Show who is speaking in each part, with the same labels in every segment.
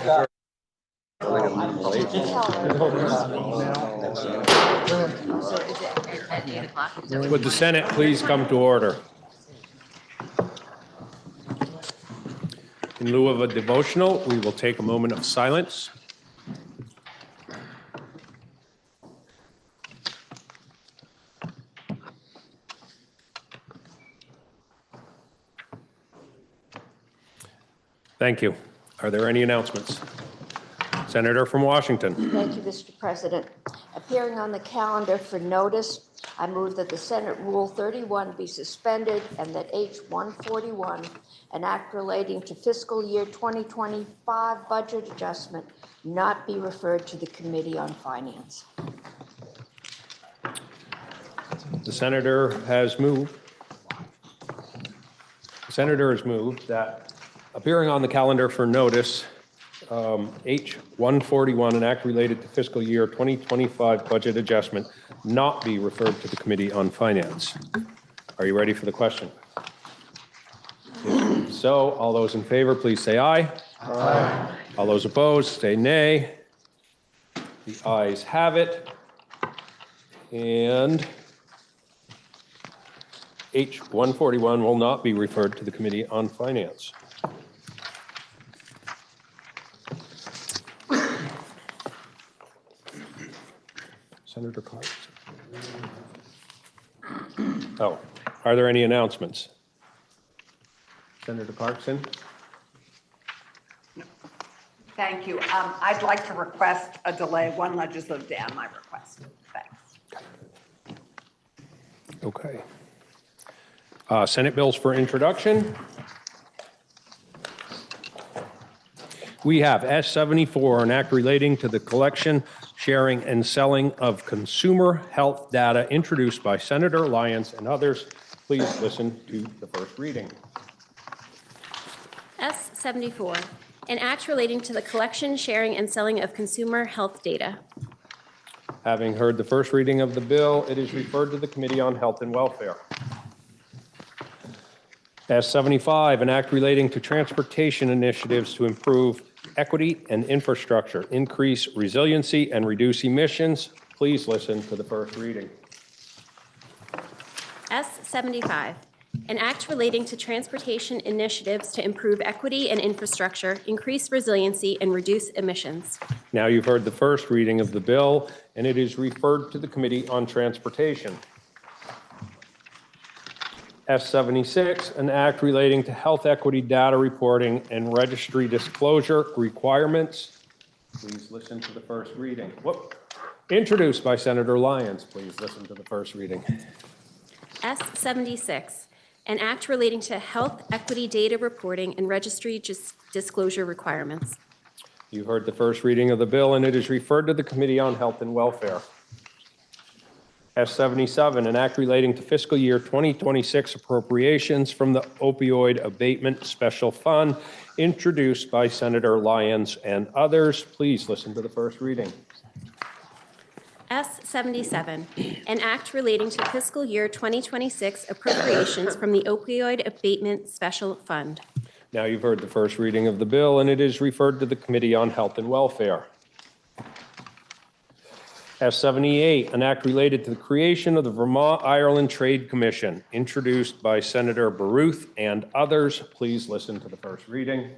Speaker 1: Would the Senate please come to order? In lieu of a devotional, we will take a moment of silence. Thank you. Are there any announcements? Senator from Washington.
Speaker 2: Thank you, Mr. President. Appearing on the calendar for notice, I move that the Senate Rule 31 be suspended and that H 141, an act relating to fiscal year 2025 budget adjustment, not be referred to the Committee on Finance.
Speaker 1: The senator has moved. The senator has moved that appearing on the calendar for notice, H 141, an act related to fiscal year 2025 budget adjustment, not be referred to the Committee on Finance. Are you ready for the question? If so, all those in favor, please say aye. Aye. All those opposed, say nay. The ayes have it. And H 141 will not be referred to the Committee on Finance. Senator Clark. Oh, are there any announcements? Senator Clarkson?
Speaker 3: Thank you. I'd like to request a delay, one legislative day on my request. Thanks.
Speaker 1: Okay. Senate bills for introduction. We have S74, an act relating to the collection, sharing, and selling of consumer health data, introduced by Senator Lyons and others. Please listen to the first reading.
Speaker 4: S74, an act relating to the collection, sharing, and selling of consumer health data.
Speaker 1: Having heard the first reading of the bill, it is referred to the Committee on Health and Welfare. S75, an act relating to transportation initiatives to improve equity and infrastructure, increase resiliency, and reduce emissions. Please listen to the first reading.
Speaker 4: S75, an act relating to transportation initiatives to improve equity and infrastructure, increase resiliency, and reduce emissions.
Speaker 1: Now you've heard the first reading of the bill, and it is referred to the Committee on Transportation. S76, an act relating to health equity data reporting and registry disclosure requirements. Please listen to the first reading. Introduced by Senator Lyons. Please listen to the first reading.
Speaker 4: S76, an act relating to health equity data reporting and registry disclosure requirements.
Speaker 1: You heard the first reading of the bill, and it is referred to the Committee on Health and Welfare. S77, an act relating to fiscal year 2026 appropriations from the Opioid Abatement Special Fund, introduced by Senator Lyons and others. Please listen to the first reading.
Speaker 4: S77, an act relating to fiscal year 2026 appropriations from the Opioid Abatement Special Fund.
Speaker 1: Now you've heard the first reading of the bill, and it is referred to the Committee on Health and Welfare. S78, an act related to the creation of the Vermont-Ireland Trade Commission, introduced by Senator Baruth and others. Please listen to the first reading.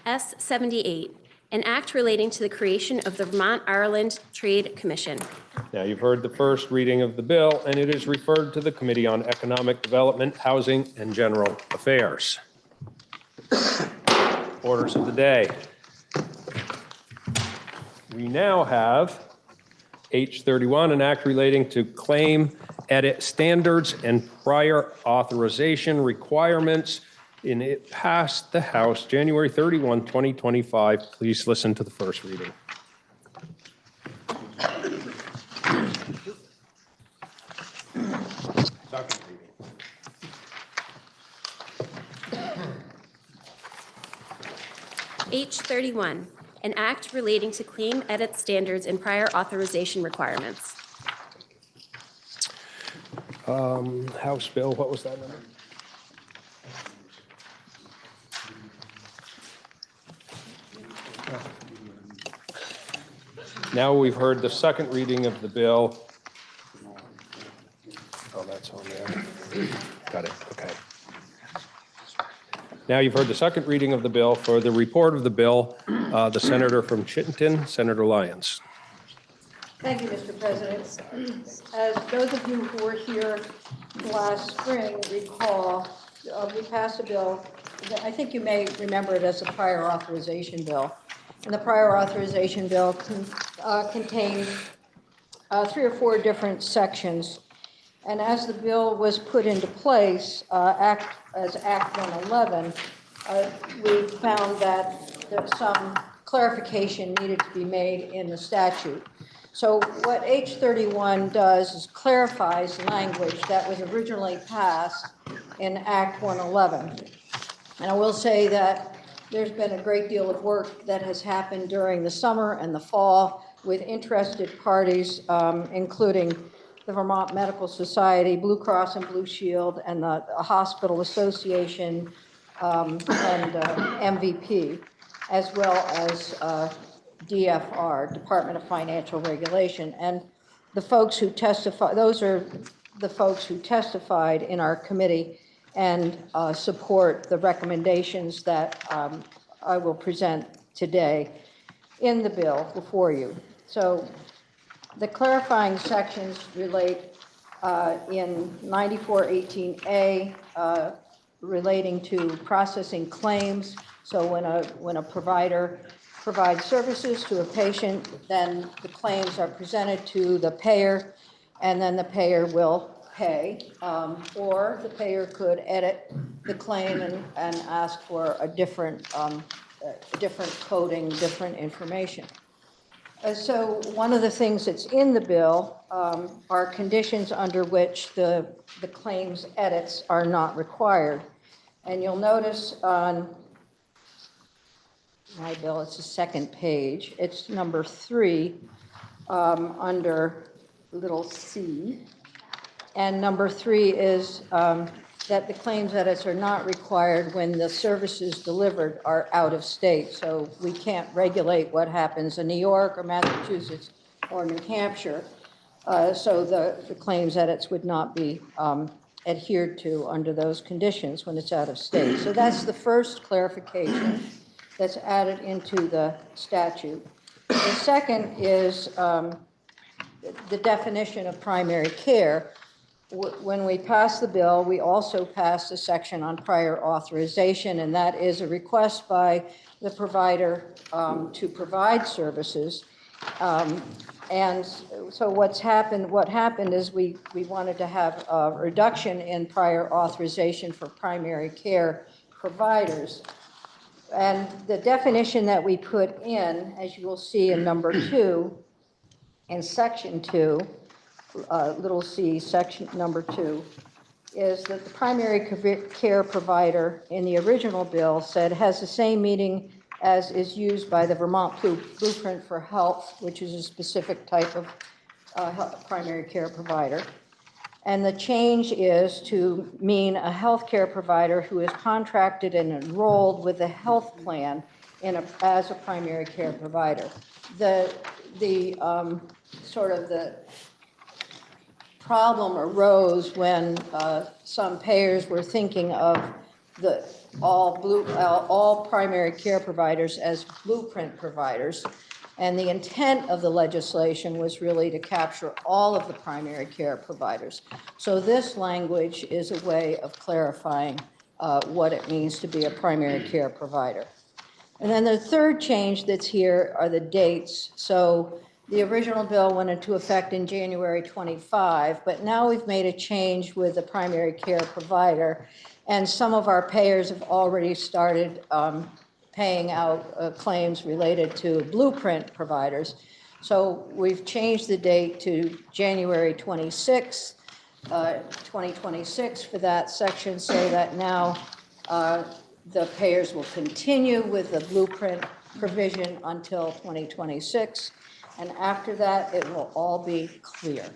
Speaker 4: S78, an act relating to the creation of the Vermont-Ireland Trade Commission.
Speaker 1: Now you've heard the first reading of the bill, and it is referred to the Committee on Economic Development, Housing, and General Affairs. Orders of the day. We now have H31, an act relating to claim edit standards and prior authorization requirements. And it passed the House January 31, 2025. Please listen to the first reading. Second reading.
Speaker 4: H31, an act relating to claim edit standards and prior authorization requirements.
Speaker 1: House bill, what was that number? Now we've heard the second reading of the bill. Oh, that's on there. Got it, okay. Now you've heard the second reading of the bill. For the report of the bill, the senator from Chittenden, Senator Lyons.
Speaker 5: Thank you, Mr. President. As those of you who were here last spring recall, we passed a bill, I think you may remember it as a prior authorization bill. And the prior authorization bill contained 3 or 4 different sections. And as the bill was put into place, as Act 111, we found that some clarification needed to be made in the statute. So what H31 does is clarifies language that was originally passed in Act 111. And I will say that there's been a great deal of work that has happened during the summer and the fall with interested parties, including the Vermont Medical Society, Blue Cross and Blue Shield, and the Hospital Association, and MVP, as well as DFR, Department of Financial Regulation. And the folks who testify, those are the folks who testified in our committee and support the recommendations that I will present today in the bill before you. So the clarifying sections relate in 9418A relating to processing claims. So when a provider provides services to a patient, then the claims are presented to the payer, and then the payer will pay, or the payer could edit the claim and ask for a different coding, different information. So one of the things that's in the bill are conditions under which the claims edits are not required. And you'll notice on my bill, it's the second page. It's number 3 under little c. And number 3 is that the claims edits are not required when the services delivered are out of state. So we can't regulate what happens in New York or Massachusetts or New Hampshire. So the claims edits would not be adhered to under those conditions when it's out of state. So that's the first clarification that's added into the statute. The second is the definition of primary care. When we passed the bill, we also passed a section on prior authorization, and that is a request by the provider to provide services. And so what happened is we wanted to have a reduction in prior authorization for primary care providers. And the definition that we put in, as you will see in number 2, in section 2, little c, section number 2, is that the primary care provider in the original bill said has the same meaning as is used by the Vermont Blueprint for Health, which is a specific type of primary care provider. And the change is to mean a healthcare provider who is contracted and enrolled with a health plan as a primary care provider. The problem arose when some payers were thinking of all primary care providers as blueprint providers. And the intent of the legislation was really to capture all of the primary care providers. So this language is a way of clarifying what it means to be a primary care provider. And then the third change that's here are the dates. So the original bill went into effect in January 25, but now we've made a change with the primary care provider, and some of our payers have already started paying out claims related to blueprint providers. So we've changed the date to January 26, 2026 for that section, so that now the payers will continue with the blueprint provision until 2026. And after that, it will all be clear.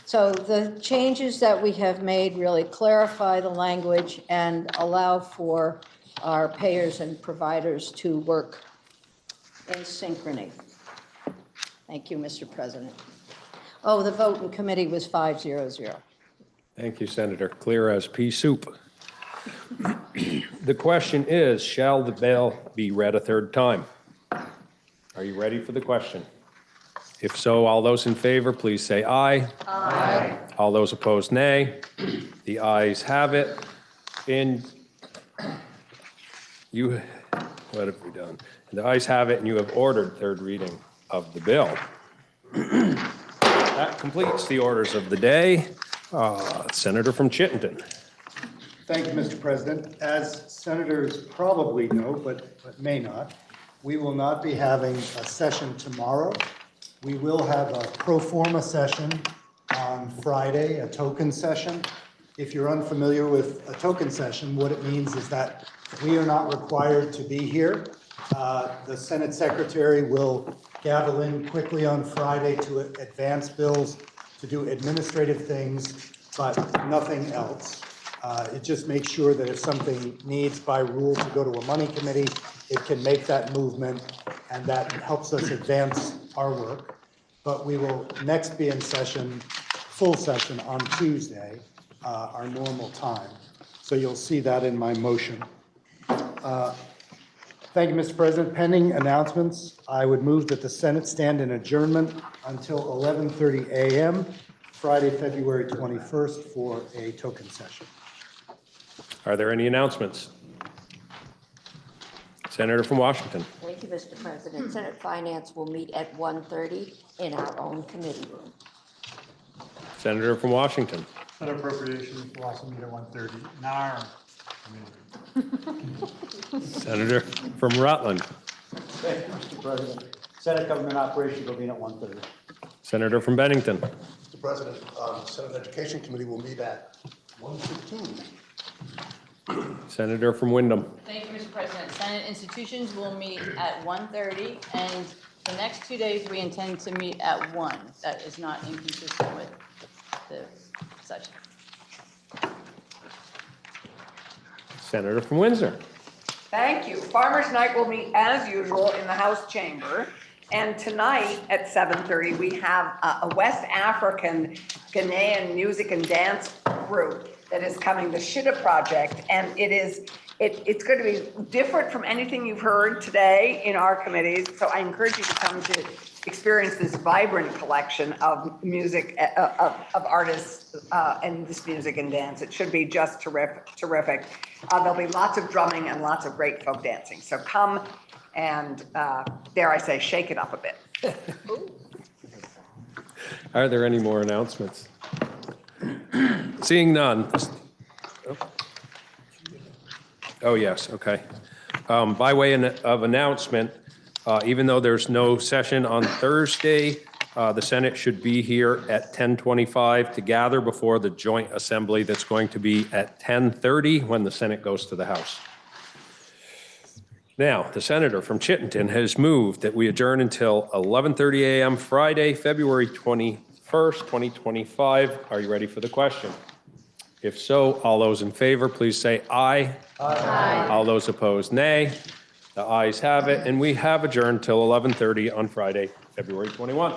Speaker 5: So the changes that we have made really clarify the language and allow for our payers and providers to work in synchrony. Thank you, Mr. President. Oh, the vote in committee was 5-0-0.
Speaker 1: Thank you, Senator. Clear as pea soup. The question is, shall the bill be read a third time? Are you ready for the question? If so, all those in favor, please say aye. Aye. All those opposed, nay. The ayes have it. And you, what have we done? The ayes have it, and you have ordered third reading of the bill. That completes the orders of the day. Senator from Chittenden.
Speaker 6: Thank you, Mr. President. As senators probably know, but may not, we will not be having a session tomorrow. We will have a pro forma session on Friday, a token session. If you're unfamiliar with a token session, what it means is that we are not required to be here. The Senate Secretary will gavel in quickly on Friday to advance bills, to do administrative things, but nothing else. It just makes sure that if something needs by rule to go to a money committee, it can make that movement, and that helps us advance our work. But we will next be in session, full session on Tuesday, our normal time. So you'll see that in my motion. Thank you, Mr. President. Pending announcements, I would move that the Senate stand in adjournment until 11:30 a.m. Friday, February 21st for a token session.
Speaker 1: Are there any announcements? Senator from Washington.
Speaker 2: Thank you, Mr. President. Senate Finance will meet at 1:30 in our own committee room.
Speaker 1: Senator from Washington.
Speaker 7: Senate Appropriations will also meet at 1:30 in our committee.
Speaker 1: Senator from Rutland.
Speaker 8: Thank you, Mr. President. Senate Government Operations will meet at 1:30.
Speaker 1: Senator from Bennington.
Speaker 9: Mr. President, the Senate Education Committee will meet at 1:15.
Speaker 1: Senator from Wyndham.
Speaker 10: Thank you, Mr. President. Senate institutions will meet at 1:30, and the next 2 days, we intend to meet at 1. That is not inconsistent with the session.
Speaker 1: Senator from Windsor.
Speaker 3: Thank you. Farmers Night will meet as usual in the House chamber. And tonight at 7:30, we have a West African Ghanaian music and dance group that is coming, the Shida Project. And it's going to be different from anything you've heard today in our committees. So I encourage you to come to experience this vibrant collection of music, of artists and this music and dance. It should be just terrific. There'll be lots of drumming and lots of great folk dancing. So come and, dare I say, shake it up a bit.
Speaker 1: Are there any more announcements? Seeing none. Oh, yes, okay. By way of announcement, even though there's no session on Thursday, the Senate should be here at 10:25 to gather before the joint assembly that's going to be at 10:30 when the Senate goes to the House. Now, the senator from Chittenden has moved that we adjourn until 11:30 a.m. Friday, February 21st, 2025. Are you ready for the question? If so, all those in favor, please say aye. Aye. All those opposed, nay. The ayes have it, and we have adjourned till 11:30 on Friday, February 21.